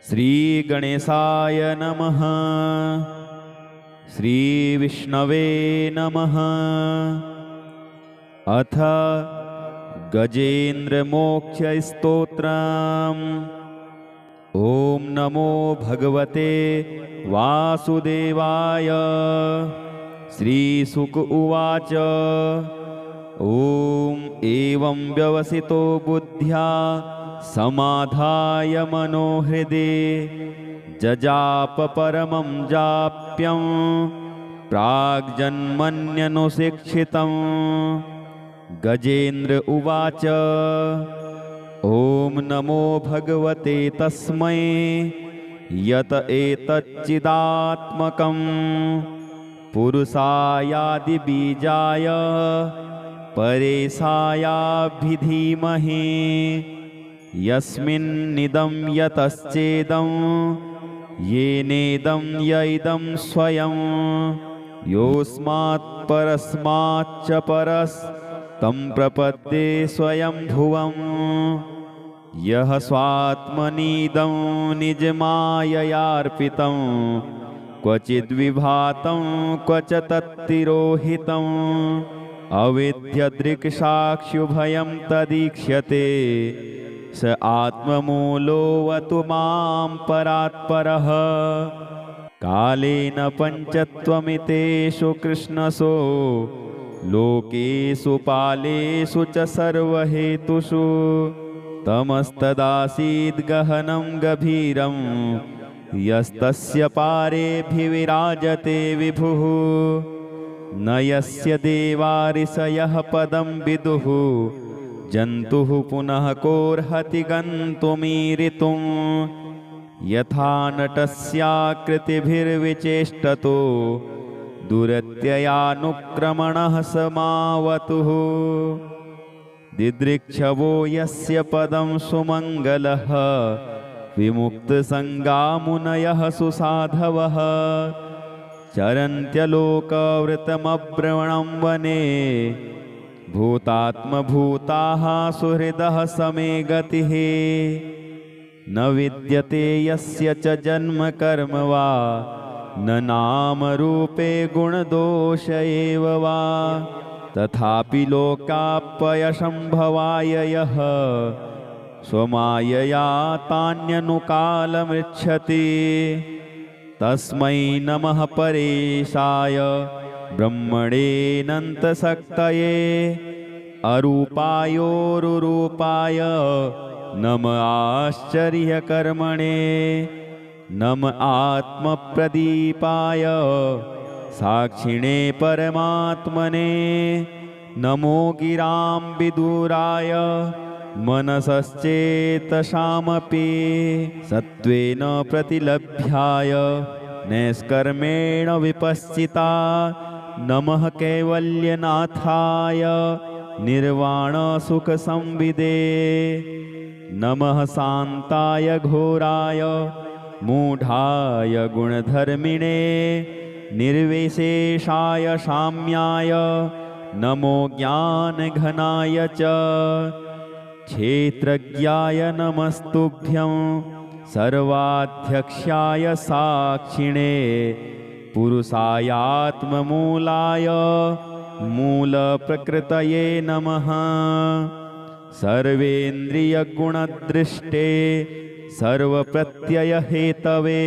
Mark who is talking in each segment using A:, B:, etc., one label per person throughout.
A: श्रीगणेशाय नमः। श्रीविष्णवे नमः। अथ गजेन्द्रमोक्षस्तोत्रम्। ॐ नमो भगवते वासुदेवाय। श्रीशुक उवाच। ॐ एवं व्यवसितो बुद्ध्या समाधाय मनोहृदे जजाप परमं जाप्यं प्राग्जन्मन्यनुशिक्षितं। गजेन्द्र उवाच। ॐ नमो भगवते तस्मै यत एतच्चिदात्मकं पुरुषायादिबीजाय परेशायाभिधीमहि। यस्मिन्निदं यतश्चेदं येनेदं य इदं स्वयं। योऽस्मात् परस्माच्च परस्तं प्रपद्ये स्वयंभुवं। यः स्वात्मनीदं निजमाययार्पितं क्वचिद्विभातं क्वच तत्तिरोहितम्। अविद्यदृक्साक्षुभयं तदीक्ष्यते स आत्ममूलोऽवतु मां परात्परः। कालेन पञ्चत्वमितेषु कृष्णसो लोकेषु पालेषु च सर्वहेतुषु। तमस्तदासीद् गहनं गभीरं यस्तस्य पारेऽभिविराजते विभुः। न यस्य देवा ऋषयः पदं विदुः जन्तुः पुनः कोऽर्हति गन्तुमीरितुम्। यथा नटस्याकृतिभिर्विचेष्टतो दुरत्ययानुक्रमणः समावतुः। दिदृक्षवो यस्य पदं सुमङ्गलः विमुक्तसङ्गामुनयः सुसाधवः। चरन्त्यलोकवृतमब्रवणं वने भूतात्मभूताः सुहृदः समे गतिः। न विद्यते यस्य च जन्म कर्म वा न नामरूपे गुणदोष एव वा। तथापि लोकापयसंभवाय यः स्वमायया तान्यनुकालमृच्छति। तस्मै नमः परेशाय ब्रह्मणेऽनन्तशक्तये अरूपायोरुरूपाय नम आश्चर्यकर्मणे। नम आत्मप्रदीपाय साक्षिणे परमात्मने। नमो गिरां विदुराय मनसश्चेतसामपि सत्त्वेन प्रतिलभ्याय नैष्कर्मेण विपश्चिता। नमः कैवल्यनाथाय निर्वाणसुखसंविदे। नमः शान्ताय घोराय मूढाय गुणधर्मिणे निर्विशेषाय साम्याय। नमो ज्ञानघनाय च क्षेत्रज्ञाय नमस्तुभ्यं सर्वाध्यक्षाय साक्षिणे। पुरुषायात्ममूलाय मूलप्रकृतये नमः। सर्वेन्द्रियगुणदृष्टे सर्वप्रत्ययहेतवे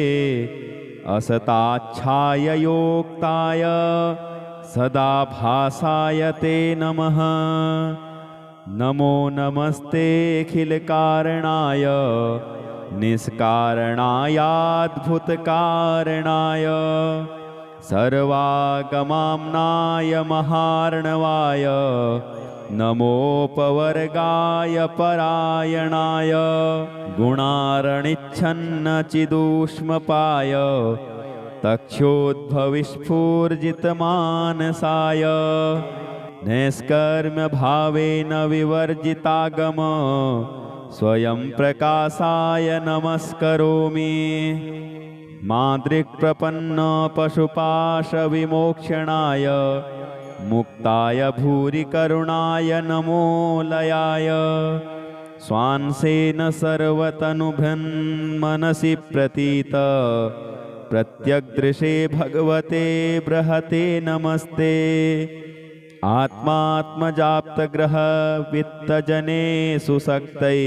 A: असताच्छाय योक्ताय सदाभासाय ते नमः। नमो नमस्तेऽखिलकारणाय निष्कारणायाद्भुतकारणाय सर्वागमाम्नाय महार्णवाय। नमोपवर्गाय परायणाय गुणारणिच्छन्नचिदूष्मपाय तक्षोद्भविस्फूर्जितमानसाय। नैष्कर्म्यभावेन विवर्जितागम स्वयं प्रकाशाय नमस्करोमि। मादृक्प्रपन्न पशुपाशविमोक्षणाय मुक्ताय भूरि करुणाय नमो लयाय। स्वांसेन सर्वतनुभृन्मनसि प्रतीत प्रत्यग्दृशे भगवते बृहते नमस्ते। आत्मात्मजाप्तग्रह वित्तजने सुसक्तै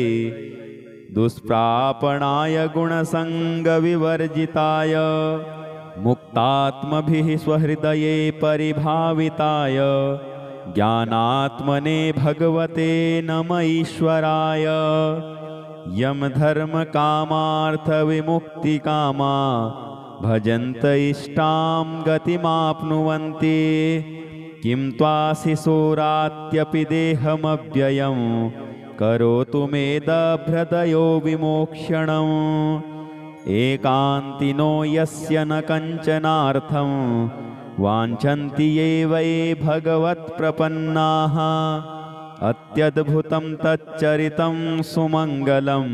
A: दुष्प्रापणाय गुणसङ्गविवर्जिताय मुक्तात्मभिः स्वहृदये परिभाविताय ज्ञानात्मने भगवते नम ईश्वराय। यमधर्मकामार्थविमुक्तिकामा भजन्त इष्टां गतिमाप्नुवन्ति। किं त्वाशिशोरात्यपि देहमव्ययं करोतु मेदभ्रदयो विमोक्षणम्। एकान्तिनो यस्य न कञ्चनार्थं वाञ्छन्ति ये वै भगवत्प्रपन्नाः। अत्यद्भुतं तच्चरितं सुमङ्गलं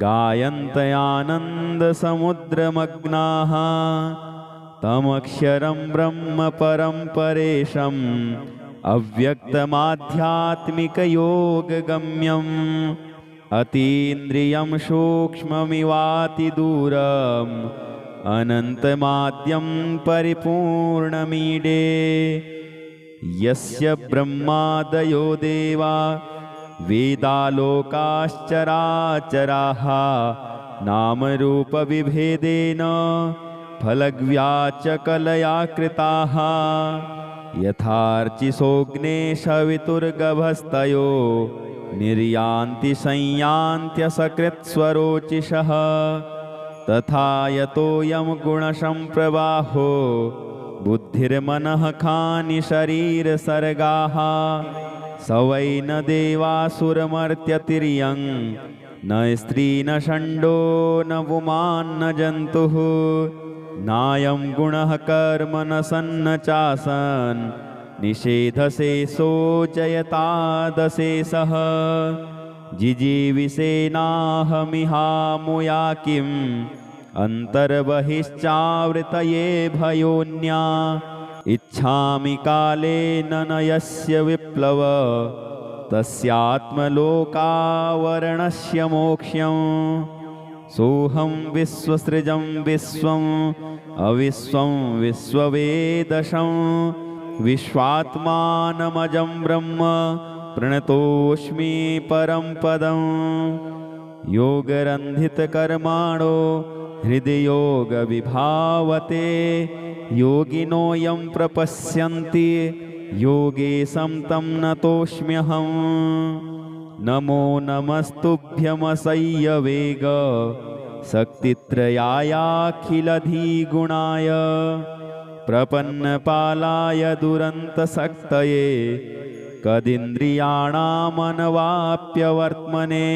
A: गायन्तयानन्दसमुद्रमग्नाः। तमक्षरं ब्रह्म परं परेशम् अव्यक्तमाध्यात्मिकयोगगम्यम्। अतीन्द्रियं सूक्ष्ममिवातिदूरम् अनन्तमाद्यं परिपूर्णमीडे। यस्य ब्रह्मादयो देवा वेदालोकाश्चराचराः नामरूपविभेदेन फलग्व्याचकलया कृताः। यथार्चिसोऽग्ने सवितुर्गभस्तयो निर्यान्ति संयान्त्यसकृत्स्वरोचिषः। तथा यतोऽयं गुणसम्प्रवाहो बुद्धिर्मनः खानि शरीरसर्गाः। स वै न देवासुरमर्त्यतिर्यं न स्त्री न षण्डो न पुमान् न जन्तुः। नायं गुणः कर्म न सन्न चासन् निषेधशेषो जयतादशेषः। जिजीविषेनाहमिहामुया किम् अन्तर्बहिश्चावृतये भयोन्या। इच्छामि कालेन न यस्य विप्लव तस्यात्मलोकावरणस्य मोक्ष्यम्। सोऽहं विश्वसृजं विश्वम् अविश्वं विश्ववेदशं विश्वात्मानमजं ब्रह्म प्रणतोऽस्मि परं पदम्। योगरन्धितकर्माणो हृदि योगविभावते योगिनो यं प्रपश्यन्ति योगेशं तं नतोऽस्म्यहम्। नमो नमस्तुभ्यमसह्यवेग शक्तित्रयायाखिलधिगुणाय प्रपन्नपालाय दुरन्तशक्तये कदिन्द्रियाणामनवाप्यवर्त्मने।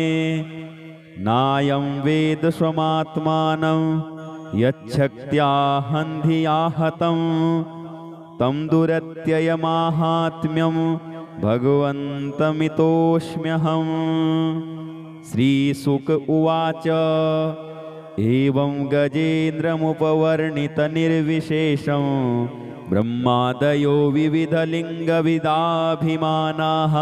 A: नायं वेद स्वमात्मानं यच्छक्त्या हन्धिया हतं तं दुरत्ययमाहात्म्यं भगवन्तमितोऽस्म्यहम्। श्रीशुक उवाच एवं गजेन्द्रमुपवर्णितनिर्विशेषं ब्रह्मादयो विविधलिङ्गविदाभिमानाः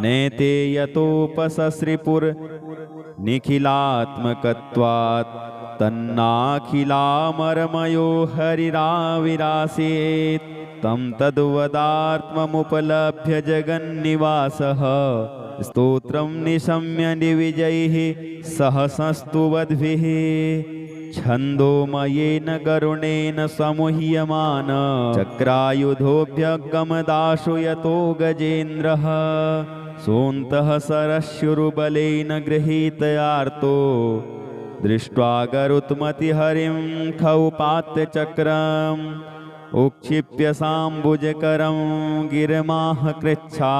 A: नैते यतोपसश्रिपुर्निखिलात्मकत्वात् तन्नाखिलामरमयो हरिराविरासीत्। तं तद्वदात्ममुपलभ्य जगन्निवासः स्तोत्रं निशम्य निविजैः सहसस्तुवद्भिः। छन्दोमयेन गरुणेन समुह्यमान चक्रायुधोऽभ्यगमदाशु यतो गजेन्द्रः। सोऽन्तः सरश्रुबलेन गृहीतयार्तो दृष्ट्वा गरुत्मतिहरिं खौपात्यचक्रम्। उक्षिप्य साम्बुजकरं गिरमाह कृच्छा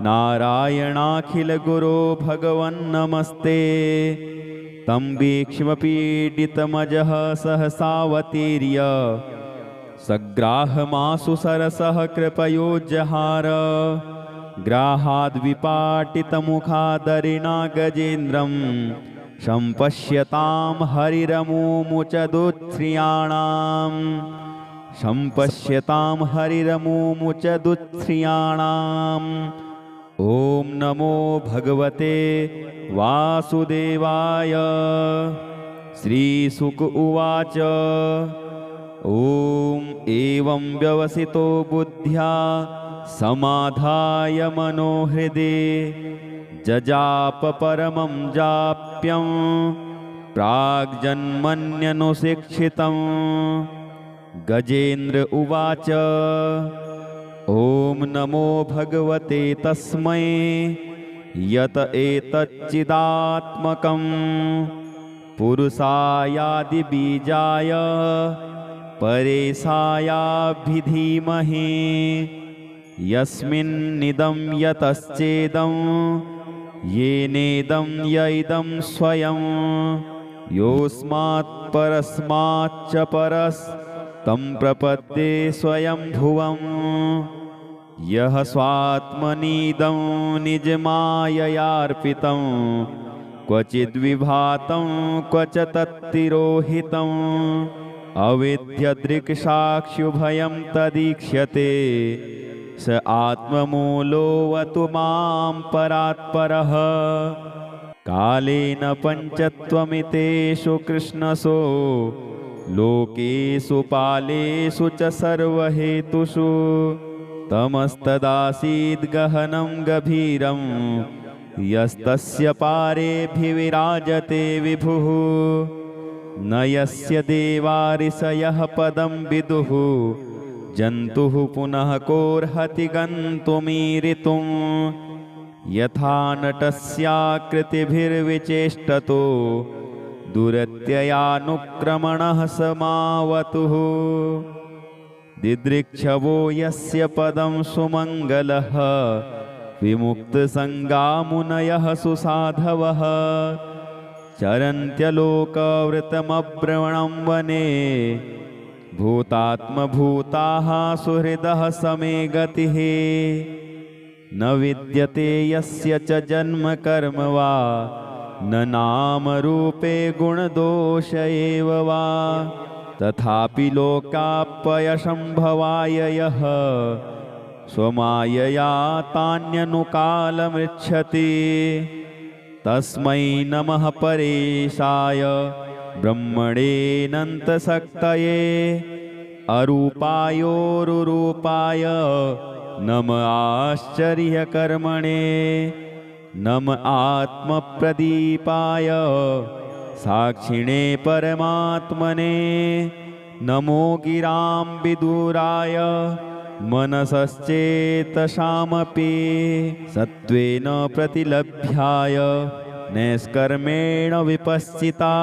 A: नारायणाखिलगुरो भगवन्नमस्ते। तं वीक्ष्य पीडितमजः सहसावतीर्य सग्राहमाशु सरसः कृपयोज्जहार। ग्राहाद्विपाटितमुखादरिणा गजेन्द्रं सम्पश्यतां हरिरमुमुचदुच्छ्रियाणाम्। सम्पश्यतां हरिरमुमुचदुच्छ्रियाणाम्। ॐ नमो भगवते वासुदेवाय। श्रीशुक उवाच ॐ एवं व्यवसितो बुद्ध्या समाधाय मनोहृदे जजाप परमं जाप्यं प्राग्जन्मन्यनुशिक्षितं। गजेन्द्र उवाच ॐ नमो भगवते तस्मै यत एतच्चिदात्मकं पुरुषायादिबीजाय परेशायाभिधीमहि। यस्मिन्निदं यतश्चेदं येनेदं य इदं स्वयं योऽस्मात् परस्माच्च परस्तं प्रपद्ये स्वयंभुवम्। यः स्वात्मनीदं निजमाययार्पितं क्वचिद्विभातं क्वच तत्तिरोहितं। अविद्यदृक्साक्षिभयं तदीक्ष्यते स आत्ममूलोऽवतु मां परात्परः। कालेन पञ्चत्वमितेषु कृष्णसो लोकेषु पालेषु च सर्वहेतुषु। तमस्तदासीद् गहनं गभीरं यस्तस्य पारेऽभिविराजते विभुः। न यस्य देवा ऋषयः पदं विदुः जन्तुः पुनः कोऽर्हति गन्तुमीरितुं। यथा नटस्याकृतिभिर्विचेष्टतो दुरत्ययानुक्रमणः समावतुः। दिदृक्षवो यस्य पदं सुमङ्गलः विमुक्तसङ्गामुनयः सुसाधवः। चरन्त्यलोकवृतमभ्रमणं वने भूतात्मभूताः सुहृदः समे गतिः। न विद्यते यस्य च जन्म कर्म वा न नामरूपे गुणदोष एव वा। तथापि लोकापयसम्भवाय यः स्वमायया तान्यनुकालमृच्छति। तस्मै नमः परेशाय ब्रह्मणेऽनन्तशक्तये अरूपायोरुरूपाय नम आश्चर्यकर्मणे। नम आत्मप्रदीपाय साक्षिणे परमात्मने। नमो गिरां विदुराय मनसश्चेतसामपि सत्त्वेन प्रतिलभ्याय नैष्कर्मेण विपश्चिता।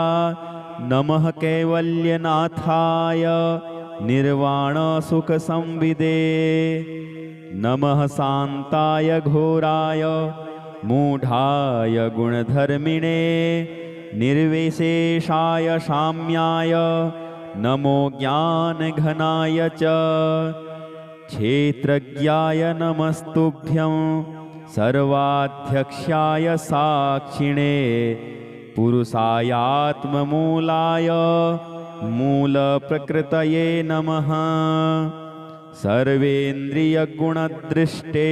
A: नमः कैवल्यनाथाय निर्वाणसुखसंविदे। नमः शान्ताय घोराय मूढाय गुणधर्मिणे निर्विशेषाय साम्याय। नमो ज्ञानघनाय च क्षेत्रज्ञाय नमस्तुभ्यं सर्वाध्यक्षाय साक्षिणे। पुरुषायात्ममूलाय मूलप्रकृतये नमः। सर्वेन्द्रियगुणदृष्टे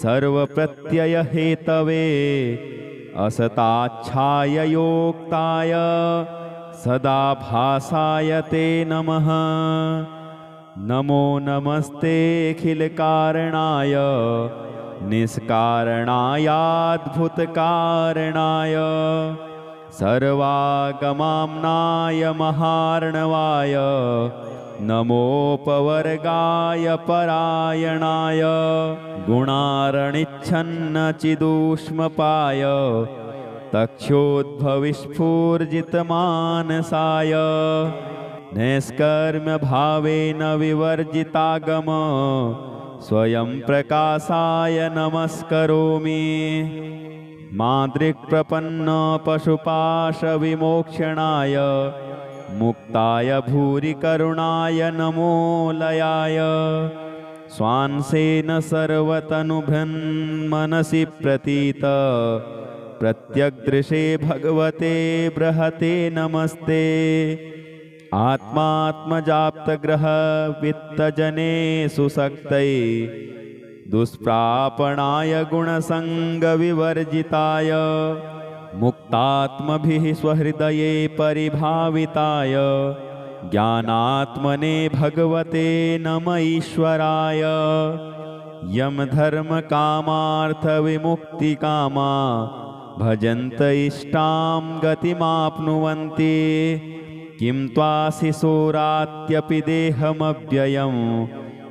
A: सर्वप्रत्ययहेतवे असताच्छाय योक्ताय सदा भासाय ते नमः। नमो नमस्तेऽखिलकारणाय निष्कारणायाद्भुतकारणाय सर्वागमाम्नाय महार्णवाय। नमोपवर्गाय परायणाय गुणारणिच्छन्नचिदूष्मपाय तक्षोद्भविस्फूर्जितमानसाय। नैष्कर्म्यभावेन विवर्जितागम स्वयं प्रकाशाय नमस्करोमि। मादृक्प्रपन्न पशुपाशविमोक्षणाय मुक्ताय भूरि करुणाय नमो लयाय। स्वांसेन सर्वतनुभृन्मनसि प्रतीत प्रत्यग्दृशे भगवते बृहते नमस्ते। आत्मात्मजाप्तग्रह वित्तजने सुशक्तये दुष्प्रापणाय गुणसङ्गविवर्जिताय मुक्तात्मभिः स्वहृदये परिभाविताय ज्ञानात्मने भगवते नम ईश्वराय यमधर्मकामार्थविमुक्तिकामा भजन्त इष्टां गतिमाप्नुवन्ति किं त्वाशिशोरात्यपि देहमव्ययं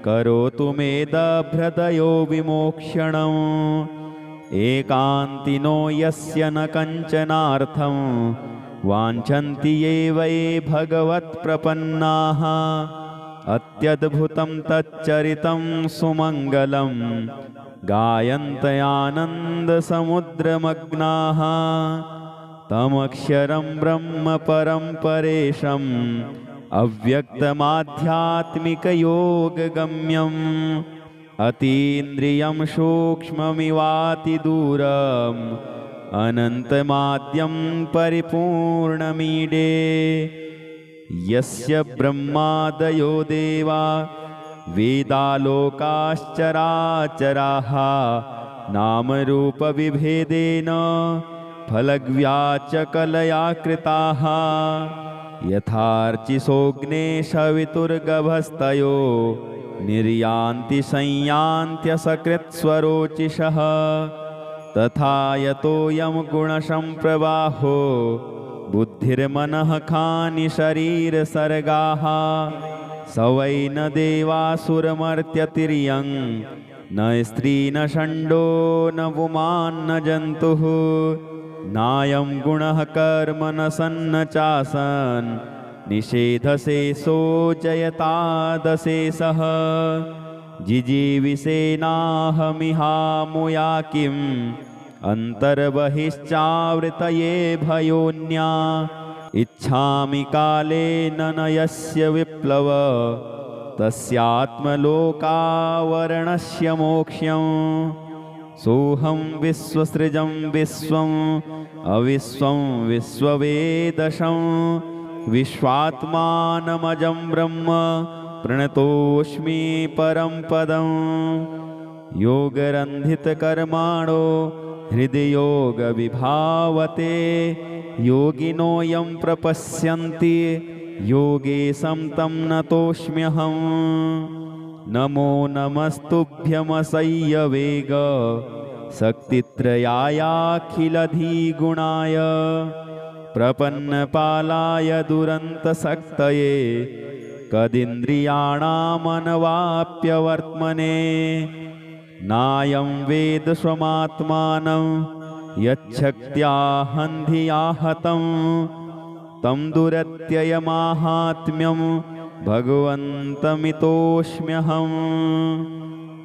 A: करोतु मेदभ्रदयो विमोक्षणम् एकान्तिनो यस्य न कञ्चनार्थं वाञ्छन्ति ये वै भगवत्प्रपन्नाः अत्यद्भुतं तच्चरितं सुमङ्गलं गायन्तयानन्दसमुद्रमग्नाः तमक्षरं ब्रह्म परं परेशम् अव्यक्तमाध्यात्मिकयोगगम्यम् अतीन्द्रियं सूक्ष्ममिवातिदूरम् अनन्तमाद्यं परिपूर्णमीडे यस्य ब्रह्मादयो देवा वेदालोकाश्चराचराः नामरूपविभेदेन फलग्व्याचकलया कृताः यथार्चिसोऽग्ने सवितुर्गभस्तयो निर्यान्ति संयान्त्यसकृत्स्वरोचिषः तथा यतोऽयं गुणसम्प्रवाहो बुद्धिर्मनः खानि शरीरसर्गाः स वै न देवासुरमर्त्यतिर्यं न स्त्री न षण्डो न पुमान् न जन्तुः नायं गुणः कर्म न सन्न चासन् निषेधशेषो जयतादशेषः जिजीविषेनाहमिहामुया किम् अन्तर्बहिश्चावृतये भयोन्या इच्छामि कालेन न यस्य विप्लव तस्यात्मलोकावरणस्य मोक्ष्यम् सोऽहं विश्वसृजं विश्वम् अविश्वं विश्ववेदशं विश्वात्मानमजं ब्रह्म प्रणतोऽस्मि परं पदम् योगरन्धितकर्माणो हृदयोगविभावते योगिनो यं प्रपश्यन्ति योगेशं तं नतोऽस्म्यहम् नमो नमस्तुभ्यमसह्यवेग शक्तित्रयायाखिलधिगुणाय प्रपन्नपालाय दुरन्तशक्तये कदिन्द्रियाणामनवाप्यवर्त्मने नायं वेद स्वमात्मानं यच्छक्त्या हन्धिया हतं तं दुरत्ययमाहात्म्यं भगवन्तमितोऽस्म्यहम्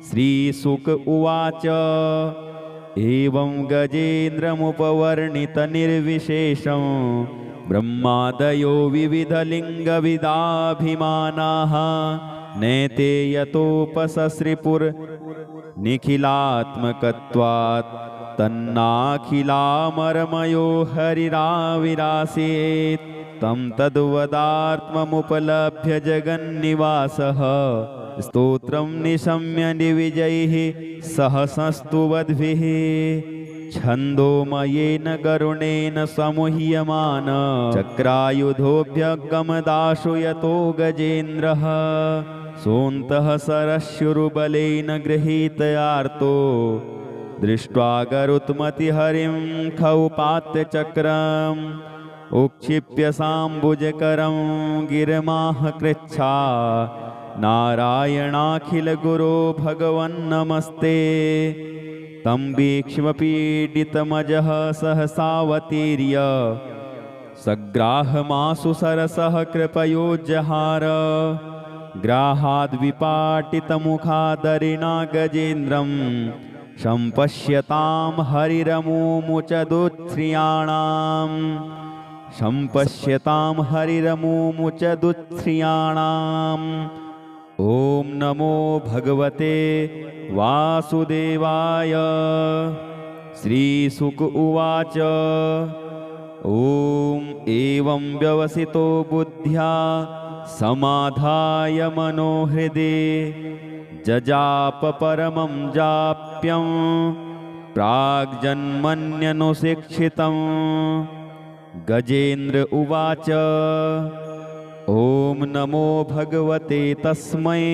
A: श्रीशुक उवाच एवं गजेन्द्रमुपवर्णितनिर्विशेषं ब्रह्मादयो विविधलिङ्गविदाभिमानाः नेते यतोपसश्रिपुर्निखिलात्मकत्वात् तन्नाखिलामरमयो हरिराविरासीत् तं तद्वदात्ममुपलभ्य जगन्निवासः स्तोत्रं निशम्य निविजैः सहसस्तुवद्भिः छन्दोमयेन गरुणेन समुह्यमान चक्रायुधोऽभ्यगमदाशु यतो गजेन्द्रः सोऽन्तः सरश्रुबलेन गृहीतयार्तो दृष्ट्वा गरुत्मतिहरिं खौपात्यचक्रम् उक्षिप्य साम्बुजकरं गिरमाह कृच्छा नारायणाखिलगुरो भगवन्नमस्ते तं वीक्ष्मपीडितमजः सहसावतीर्य सग्राहमासु सरसः कृपयोज्जहार ग्राहाद्विपाटितमुखादरिणा गजेन्द्रं सम्पश्यतां हरिरमुमुचदुच्छ्रियाणाम् सम्पश्यतां हरिरमुमुचदुच्छ्रियाणाम् ॐ नमो भगवते वासुदेवाय। श्रीशुक उवाच ॐ एवं व्यवसितो बुद्ध्या समाधाय मनोहृदे जजाप परमं जाप्यं प्राग्जन्मन्यनुशिक्षितं। गजेन्द्र उवाच ॐ नमो भगवते तस्मै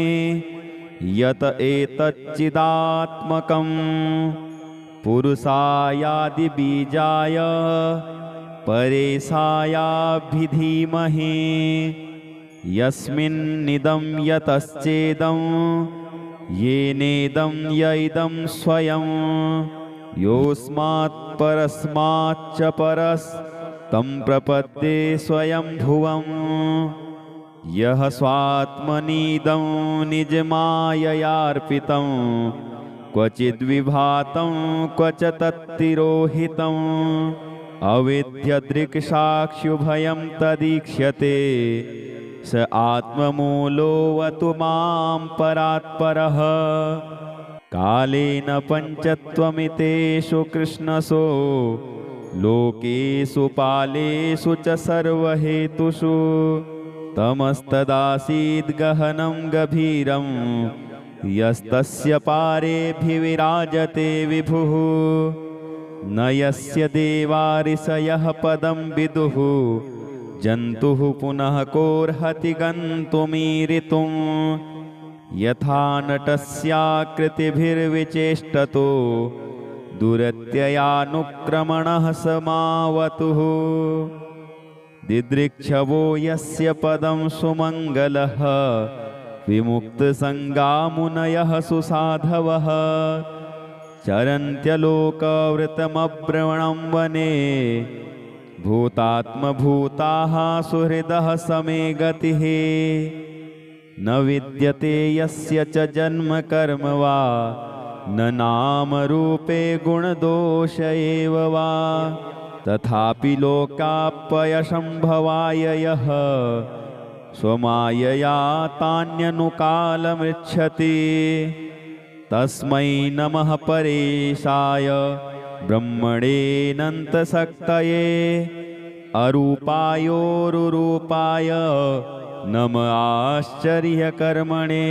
A: यत एतच्चिदात्मकं पुरुषायादिबीजाय परेशायाभिधीमहि। यस्मिन्निदं यतश्चेदं येनेदं य इदं स्वयं। योऽस्मात् परस्माच्च परस्तं प्रपद्ये स्वयंभुवं। यः स्वात्मनीदं निजमाययार्पितं क्वचिद्विभातं क्वच तत्तिरोहितम्। अविद्यदृक्साक्षुभयं तदीक्ष्यते स आत्ममूलोऽवतु मां परात्परः। कालेन पञ्चत्वमितेषु कृष्णसो लोकेषु पालेषु च सर्वहेतुषु। तमस्तदासीद् गहनं गभीरं यस्तस्य पारेऽभिविराजते विभुः। न यस्य देवा ऋषयः पदं विदुः जन्तुः पुनः कोऽर्हति गन्तुमीरितुं। यथा नटस्याकृतिभिर्विचेष्टतो दुरत्ययानुक्रमणः समावतुः। दिदृक्षवो यस्य पदं सुमङ्गलः विमुक्तसङ्गामुनयः सुसाधवः। चरन्त्यलोकवृतमभ्रमणं वने भूतात्मभूताः सुहृदः समे गतिः। न विद्यते यस्य च जन्म कर्म वा न नामरूपे गुणदोष एव वा। तथापि लोकापयसम्भवाय यः स्वमायया तान्यनुकालमृच्छति। तस्मै नमः परेशाय ब्रह्मणेऽनन्तशक्तये अरूपायोरुरूपाय नम आश्चर्यकर्मणे।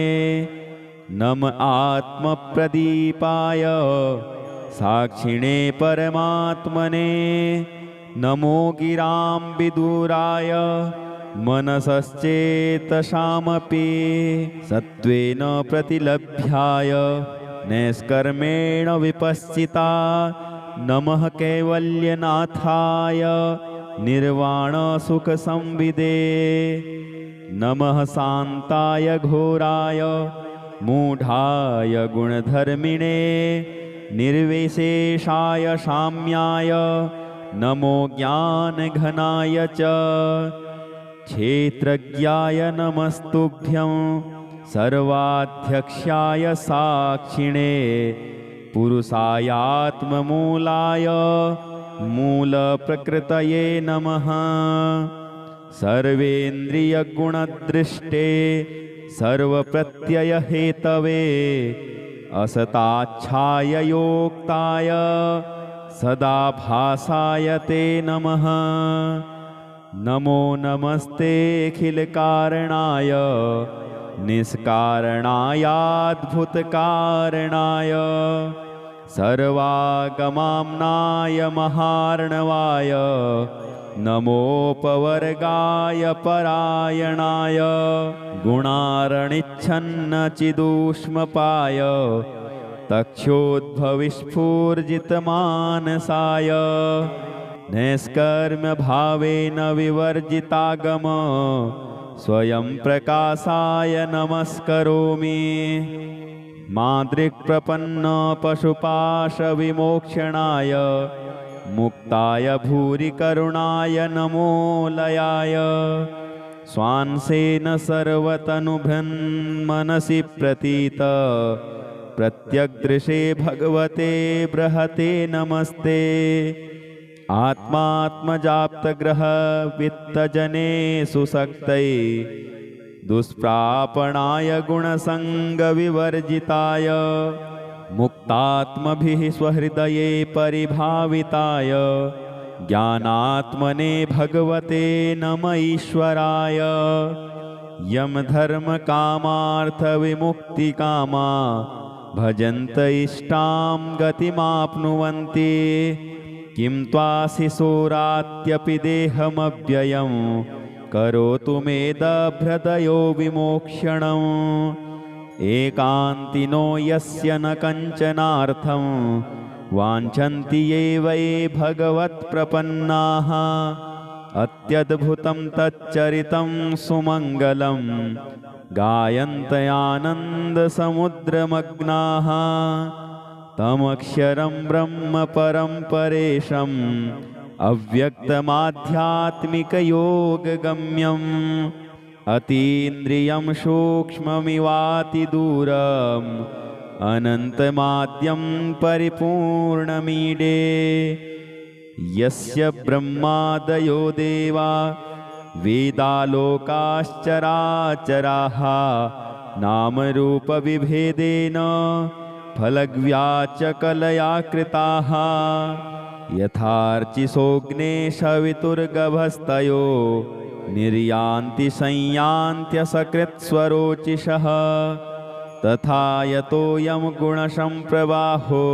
A: नम आत्मप्रदीपाय साक्षिणे परमात्मने। नमो गिरां विदुराय मनसश्चेतसामपि। सत्त्वेन प्रतिलभ्याय नैष्कर्मेण विपश्चिता। नमः कैवल्यनाथाय निर्वाणसुखसंविदे। नमः शान्ताय घोराय मूढाय गुणधर्मिणे। निर्विशेषाय साम्याय नमो ज्ञानघनाय च। क्षेत्रज्ञाय नमस्तुभ्यं सर्वाध्यक्षाय साक्षिणे। पुरुषायात्ममूलाय मूलप्रकृतये नमः। सर्वेन्द्रियगुणदृष्टे सर्वप्रत्ययहेतवे असताच्छाय योक्ताय सदा भासाय ते नमः। नमो नमस्तेऽखिलकारणाय निष्कारणायाद्भुतकारणाय सर्वागमाम्नाय महार्णवाय। नमोपवर्गाय परायणाय गुणारणिच्छन्नचिदूष्मपाय तक्षोद्भविस्फूर्जितमानसाय। नैष्कर्म्यभावेन विवर्जितागम स्वयं प्रकाशाय नमस्करोमि। मादृक्प्रपन्न पशुपाशविमोक्षणाय मुक्ताय भूरि करुणाय नमो लयाय। स्वांसेन सर्वतनुभृन्मनसि प्रतीत प्रत्यग्दृशे भगवते बृहते नमस्ते। आत्मात्मजाप्तग्रह वित्तजने सुशक्तये दुष्प्रापणाय गुणसङ्गविवर्जिताय। मुक्तात्मभिः स्वहृदये परिभाविताय ज्ञानात्मने भगवते नम ईश्वराय। यमधर्मकामार्थविमुक्तिकामा भजन्त इष्टां गतिमाप्नुवन्ति। किं त्वाशिशोरात्यपि देहमव्ययं करोतु मेदभ्रदयो विमोक्षणम्। एकान्तिनो यस्य न कञ्चनार्थं वाञ्छन्ति ये वै भगवत्प्रपन्नाः। अत्यद्भुतं तच्चरितं सुमङ्गलं गायन्तयानन्दसमुद्रमग्नाः। तमक्षरं ब्रह्म परं परेशम् अव्यक्तमाध्यात्मिकयोगगम्यम्। अतीन्द्रियं सूक्ष्ममिवातिदूरम् अनन्तमाद्यं परिपूर्णमीडे। यस्य ब्रह्मादयो देवा वेदालोकाश्चराचराः नामरूपविभेदेन फलग्व्याचकलया कृताः। यथार्चिसोऽग्ने सवितुर्गभस्तयो निर्यान्ति संयान्त्यसकृत्स्वरोचिषः। तथा यतोऽयं गुणसम्प्रवाहो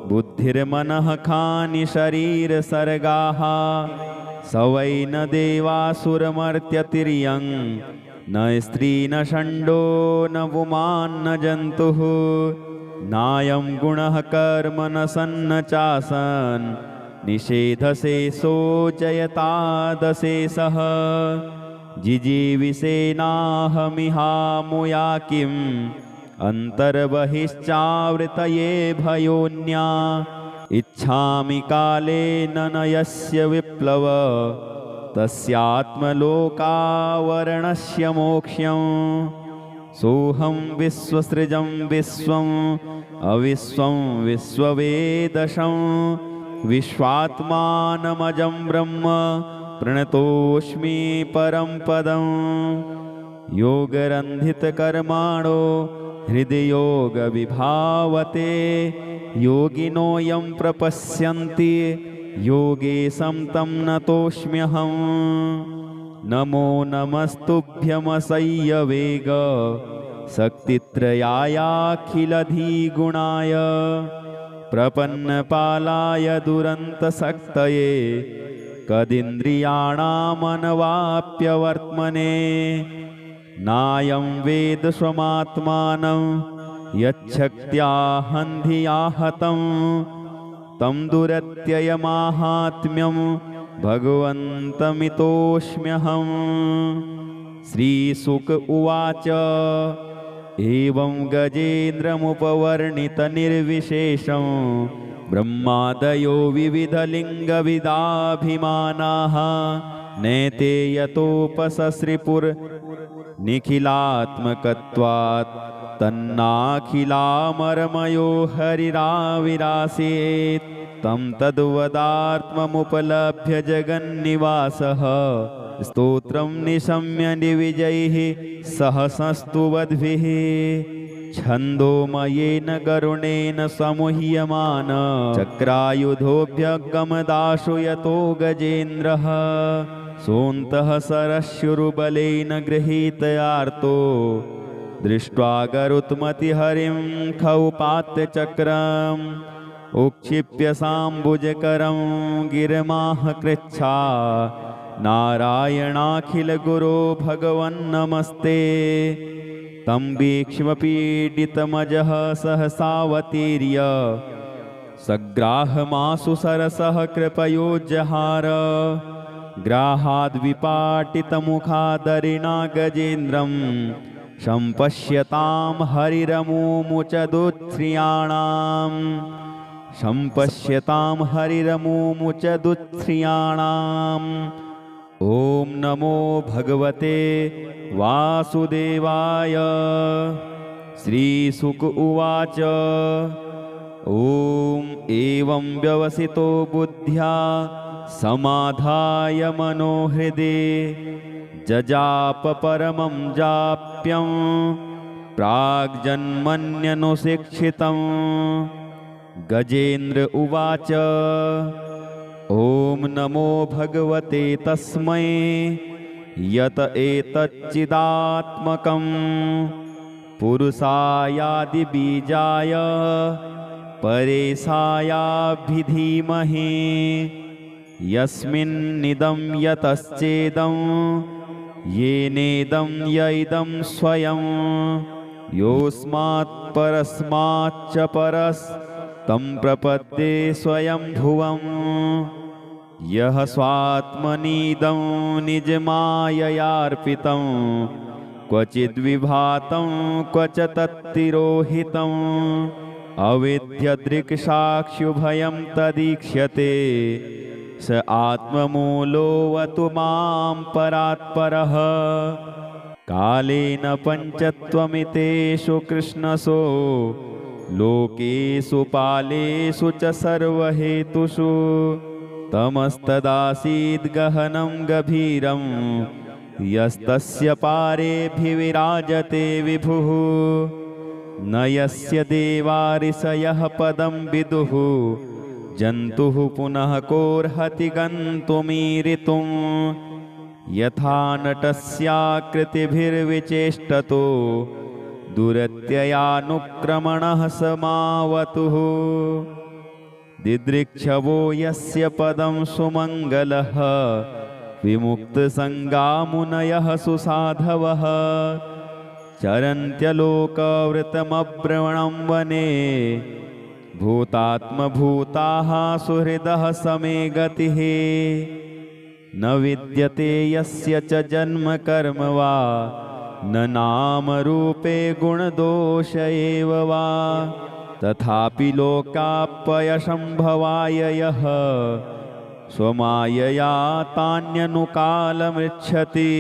A: बुद्धिर्मनः खानि शरीरसर्गाः। स वै न देवासुरमर्त्यतिर्यं न स्त्री न षण्डो न पुमान्न जन्तुः। नायं गुणः कर्म न सन्न चासन् निषेधशेषो जयतादशेषः। जिजीविषेनाहमिहामुया किम् अन्तर्बहिश्चावृतये भयोन्या। इच्छामि कालेन न यस्य विप्लव तस्यात्मलोकावरणस्य मोक्ष्यम्। सोऽहं विश्वसृजं विश्वम् अविश्वं विश्ववेदशं। विश्वात्मानमजं ब्रह्म प्रणतोऽस्मि परं पदम्। योगरन्धितकर्माणो हृदयोगविभावते योगिनो यं प्रपश्यन्ति योगेशं तं नतोऽस्म्यहम्। नमो नमस्तुभ्यमसह्यवेग शक्तित्रयायाखिलधिगुणाय। प्रपन्नपालाय दुरन्तशक्तये कदिन्द्रियाणामनवाप्यवर्त्मने। नायं वेद स्वमात्मानं यच्छक्त्या हन्धिया हतं। तं दुरत्ययमाहात्म्यं भगवन्तमितोऽस्म्यहम्। श्रीशुक उवाच एवं गजेन्द्रमुपवर्णितनिर्विशेषं ब्रह्मादयो विविधलिङ्गविदाभिमानाः। नैते यतोपसश्रिपुर्निखिलात्मकत्वात् तन्नाखिलामरमयो हरिराविरासीत्। तं तद्वदात्ममुपलभ्य जगन्निवासः स्तोत्रं निशम्य निविजैः सहसस्तुवद्भिः। छन्दोमयेन गरुणेन समुह्यमान चक्रायुधोऽभ्यगमदाशु यतो गजेन्द्रः। सोऽन्तः सरश्रुबलेन गृहीतयार्तो दृष्ट्वा गरुत्मतिहरिं खौपात्यचक्रम्। उक्षिप्य साम्बुजकरं गिरमाह कृच्छा नारायणाखिलगुरो भगवन्नमस्ते। तं वीक्ष्मपीडितमजः सहसावतीर्य सग्राहमाशु सरसः कृपयोजहार। ग्राहाद्विपाटितमुखादरिणा गजेन्द्रं सम्पश्यतां हरिरमुमुचदुच्छ्रियाणाम्। सम्पश्यतां हरिरमुमुचदुच्छ्रियाणाम्। ॐ नमो भगवते वासुदेवाय। श्रीशुक उवाच ॐ एवं व्यवसितो बुद्ध्या समाधाय मनोहृदे जजाप परमं जाप्यं प्राग्जन्मन्यनुशिक्षितं। गजेन्द्र उवाच ॐ नमो भगवते तस्मै यत एतच्चिदात्मकं पुरुषायादिबीजाय परेशायाभिधीमहे यस्मिन्निदं यतश्चेदं येनेदं य इदं स्वयं योऽस्मात् परस्माच्च परस्तं प्रपद्ये स्वयंभुवम् यः स्वात्मनीदं निजमाययार्पितं क्वचिद्विभातं क्वच तत्तिरोहितम् अविद्यदृक्साक्षुभयं तदीक्ष्यते स आत्ममूलोऽवतु मां परात्परः कालेन पञ्चत्वमितेषु कृष्णसो लोकेषु पालेषु च सर्वहेतुषु तमस्तदासीद् गहनं गभीरं यस्तस्य पारेऽभिविराजते विभुः न यस्य देवा ऋषयः पदं विदुः जन्तुः पुनः कोऽर्हति गन्तुमीरितुं यथा नटस्याकृतिभिर्विचेष्टतो दुरत्ययानुक्रमणः समावतुः दिदृक्षवो यस्य पदं सुमङ्गलः विमुक्तसङ्गामुनयः सुसाधवः चरन्त्यलोकवृतमब्रवणं वने भूतात्मभूताः सुहृदः समे गतिः न विद्यते यस्य च जन्म कर्म वा न नामरूपे गुणदोष एव वा तथापि लोकापयसम्भवाय यः स्वमायया तान्यनुकालमृच्छति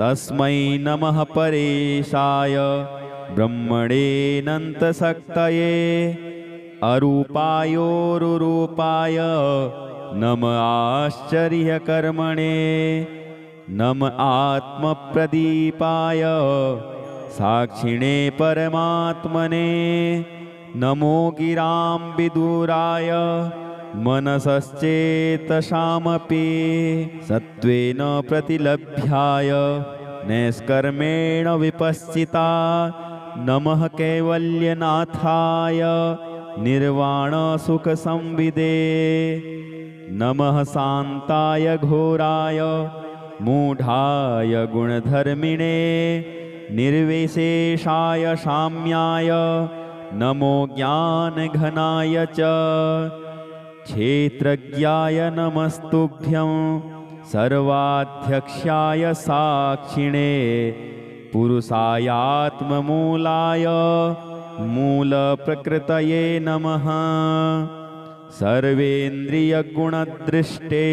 A: तस्मै नमः परेशाय ब्रह्मणेऽनन्तशक्तये अरूपायोरुरूपाय नम आश्चर्यकर्मणे नम आत्मप्रदीपाय साक्षिणे परमात्मने नमो गिरां विदुराय मनसश्चेतसामपि सत्त्वेन प्रतिलभ्याय नैष्कर्मेण विपश्चिता नमः कैवल्यनाथाय निर्वाणसुखसंविदे नमः शान्ताय घोराय मूढाय गुणधर्मिणे निर्विशेषाय साम्याय नमो ज्ञानघनाय च क्षेत्रज्ञाय नमस्तुभ्यं सर्वाध्यक्षाय साक्षिणे पुरुषायात्ममूलाय मूलप्रकृतये नमः सर्वेन्द्रियगुणदृष्टे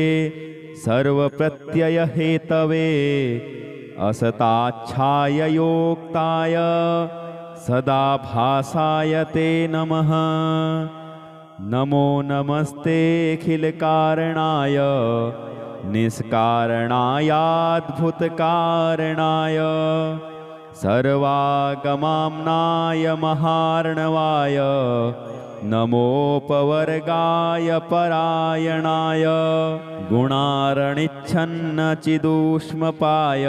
A: सर्वप्रत्ययहेतवे असताच्छाय योक्ताय सदा भासाय ते नमः नमो नमस्तेऽखिलकारणाय निष्कारणायाद्भुतकारणाय सर्वागमाम्नाय महार्णवाय नमोपवर्गाय परायणाय गुणारणिच्छन्नचिदूष्मपाय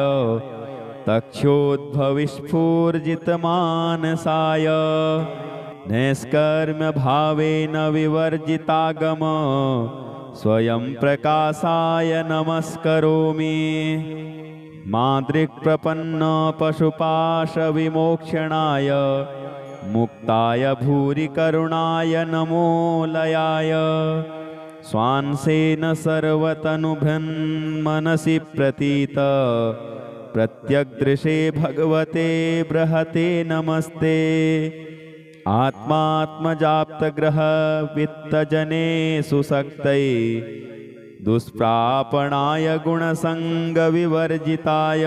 A: तक्षोद्भविस्फूर्जितमानसाय नैष्कर्म्यभावेन विवर्जितागम स्वयं प्रकाशाय नमस्करोमि मादृक्प्रपन्न पशुपाशविमोक्षणाय मुक्ताय भूरि करुणाय नमो लयाय स्वांसेन सर्वतनुभन्मनसि प्रतीत प्रत्यग्दृशे भगवते बृहते नमस्ते आत्मात्मजाप्तग्रह वित्तजने सुशक्तये दुष्प्रापणाय गुणसङ्गविवर्जिताय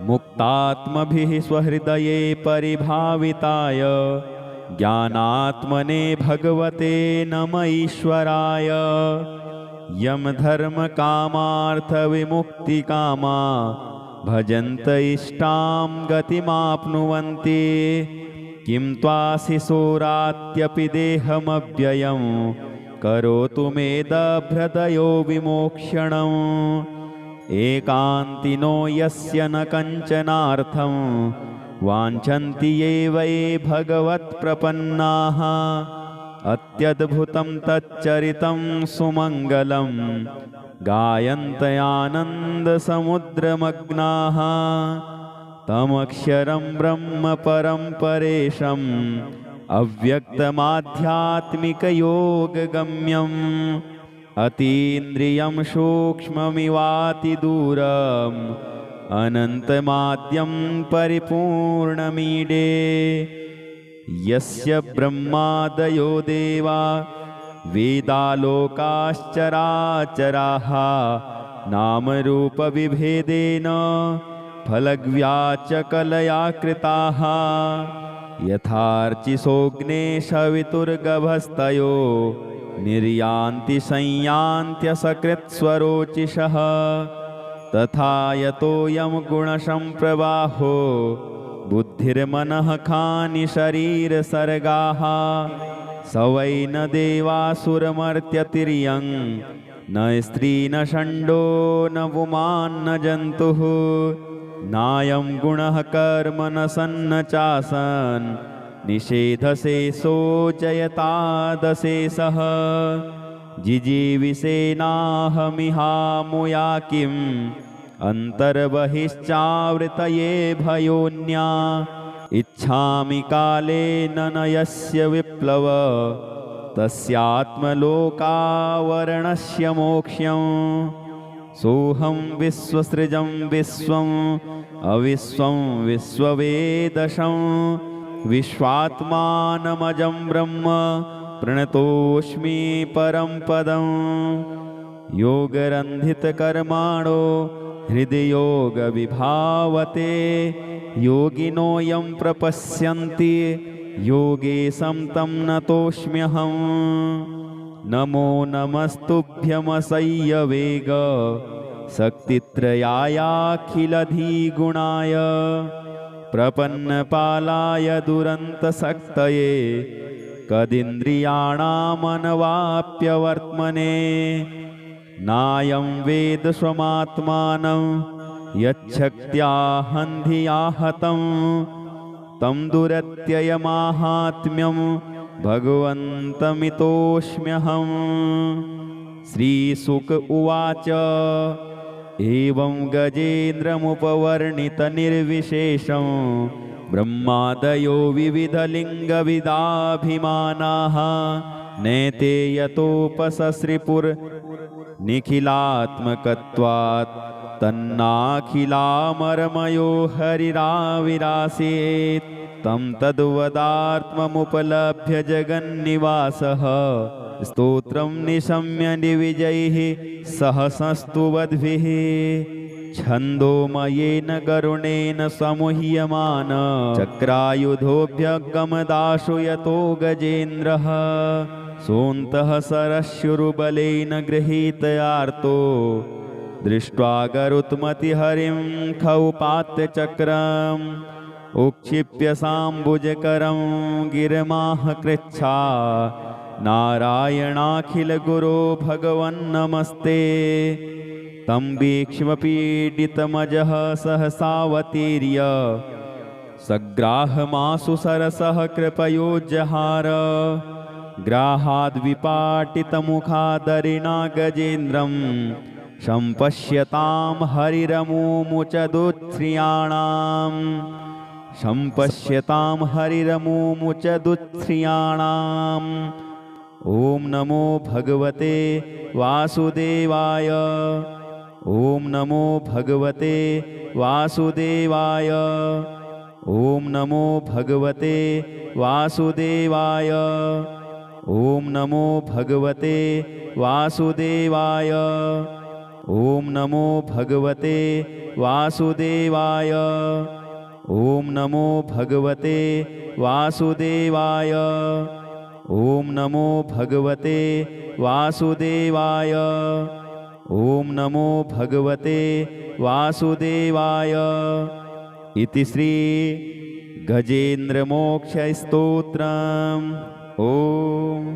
A: मुक्तात्मभिः स्वहृदये परिभाविताय ज्ञानात्मने भगवते नम ईश्वराय यमधर्मकामार्थविमुक्तिकामा भजन्त इष्टां गतिमाप्नुवन्ति किं त्वाशिशोरात्यपि देहमव्ययं करोतु मेदभ्रदयो विमोक्षणं एकान्तिनो यस्य न कञ्चनार्थं वाञ्छन्ति ये वै भगवत्प्रपन्नाः अत्यद्भुतं तच्चरितं सुमङ्गलं गायन्तयानन्दसमुद्रमग्नाः तमक्षरं ब्रह्म परं परेशम् अव्यक्तमाध्यात्मिकयोगगम्यम् अतीन्द्रियं सूक्ष्ममिवातिदूरम् अनन्तमाद्यं परिपूर्णमीडे यस्य ब्रह्मादयो देवा वेदालोकाश्चराचराः नामरूपविभेदेन फलग्व्याचकलया कृताः यथार्चिसोऽग्ने सवितुर्गभस्तयो निर्यान्ति संयान्त्यसकृत्स्वरोचिषः तथा यतोऽयं गुणसम्प्रवाहो बुद्धिर्मनः खानि शरीरसर्गाः स वै न देवासुरमर्त्यतिर्यं न स्त्री न षण्डो न पुमान्न जन्तुः नायं गुणः कर्म न सन्न चासन् निषेधशेषो जयतादशेषः जिजीविषेनाहमिहामुया किम् अन्तर्बहिश्चावृतये भयोन्या इच्छामि कालेन न यस्य विप्लव तस्यात्मलोकावरणस्य मोक्ष्यम् सोऽहं विश्वसृजं विश्वम् अविश्वं विश्ववेदशं विश्वात्मानमजं ब्रह्म प्रणतोऽस्मि परं पदम् योगरन्धितकर्माणो हृदयोगविभावते योगिनो यं प्रपश्यन्ति योगेशं तं नतोऽस्म्यहम् नमो नमस्तुभ्यमसह्यवेग शक्तित्रयायाखिलधिगुणाय प्रपन्नपालाय दुरन्तशक्तये कदिन्द्रियाणामनवाप्यवर्त्मने नायं वेद स्वमात्मानं यच्छक्त्या हन्धिया हतं तं दुरत्ययमाहात्म्यं भगवन्तमितोऽस्म्यहम् श्रीशुक उवाच एवं गजेन्द्रमुपवर्णितनिर्विशेषं ब्रह्मादयो विविधलिङ्गविदाभिमानाः नैते यतोपसश्रिपुर्निखिलात्मकत्वात् तन्नाखिलामरमयो हरिराविरासीत् तं तद्वदात्ममुपलभ्य जगन्निवासः स्तोत्रं निशम्य निविजैः सहसस्तुवद्भिः छन्दोमयेन गरुणेन समुह्यमान चक्रायुधोऽभ्यगमदाशु यतो गजेन्द्रः सोऽन्तः सरश्रुबलेन गृहीतयार्तो दृष्ट्वा गरुत्मतिहरिं खौपात्यचक्रम् उक्षिप्य साम्बुजकरं गिरमाह कृच्छा नारायणाखिलगुरो भगवन्नमस्ते तं वीक्ष्य पीडितमजः सहसावतीर्य सग्राहमासु सरसः कृपयोज्जहार ग्राहाद्विपाटितमुखादरिणा गजेन्द्रं सम्पश्यतां हरिरमुमुचदुच्छ्रियाणाम् सम्पश्यतां हरिरमुमुचदुच्छ्रियाणाम् ॐ नमो भगवते वासुदेवाय ॐ नमो भगवते वासुदेवाय ॐ नमो भगवते वासुदेवाय ॐ नमो भगवते वासुदेवाय ॐ नमो भगवते वासुदेवाय ॐ नमो भगवते वासुदेवाय ॐ नमो भगवते वासुदेवाय ॐ नमो भगवते वासुदेवाय इति श्री गजेन्द्रमोक्षस्तोत्रम्। ॐ